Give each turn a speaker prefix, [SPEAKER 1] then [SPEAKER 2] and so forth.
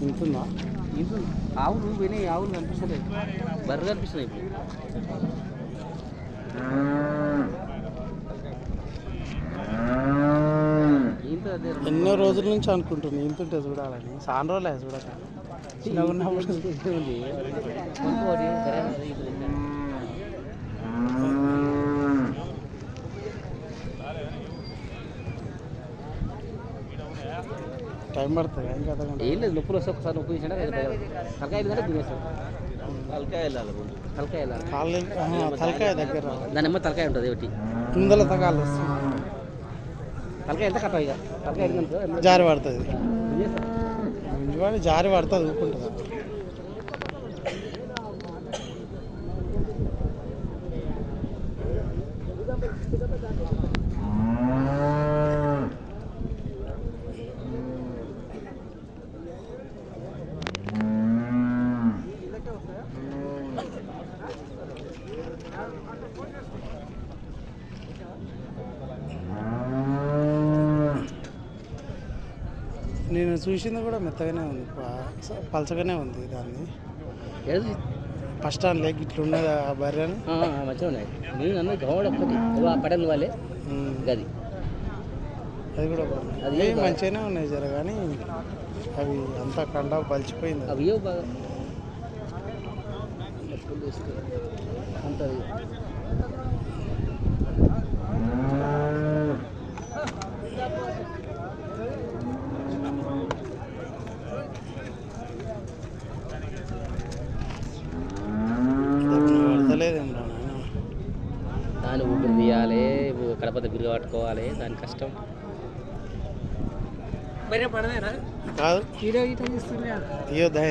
[SPEAKER 1] ఇంతుందా?
[SPEAKER 2] ఇందు ఆవులు వినయ్ ఆవులు కనిపిస్తలేదు, బర్రె కనిపిస్తున్నాయి ఇప్పుడు. ఇంత అదే
[SPEAKER 1] ఎన్నో రోజుల నుంచి అనుకుంటున్నాను ఇంతుంటే చూడాలని. చాలా రోజులే చూడక. చిన్నగా ఉన్నప్పుడు
[SPEAKER 2] ఉంది కొనుక్కోటి సరైన ఇది.
[SPEAKER 1] టైం పడుతుంది ఏం కదా.
[SPEAKER 2] ఏం లేదు, నొప్పులు వస్తే ఒకసారి నొప్పి తీసినా తలకాయ గంటే తినేస్తాం. తలకాయ వెళ్ళాలి, తలకాయ వెళ్ళాలి.
[SPEAKER 1] తలకాయ దగ్గర
[SPEAKER 2] దాని ఏమో తలకాయ ఉంటుంది ఒకటి
[SPEAKER 1] ముందల తగాలు వస్తుంది.
[SPEAKER 2] తలకాయ ఎంత కట్ట ఇక తలకాయ
[SPEAKER 1] జారి పడుతుంది, జారి పడుతుంది ఊపుకుంటుందా. నేను చూసింది కూడా మెత్తగానే ఉంది, పలచగానే ఉంది. దాన్ని ఫస్ట్ స్టాండ్ లేక ఇట్లా ఉన్నది ఆ బర్రెని
[SPEAKER 2] మంచిగా ఉన్నాయి. నేను అన్న గౌడ ఒక్కటి పడలు వాళ్ళే గది,
[SPEAKER 1] అది కూడా అది మంచిగానే ఉన్నాయి జర, కానీ అవి అంతా కండ పలిచిపోయింది.
[SPEAKER 2] అవి బాగా ఉంటుంది. దాన్ని ఊపిరి తీయాలి, కడపద బిరుగు పట్టుకోవాలి, దాని కష్టం.
[SPEAKER 1] కాదు తీయొద్దా.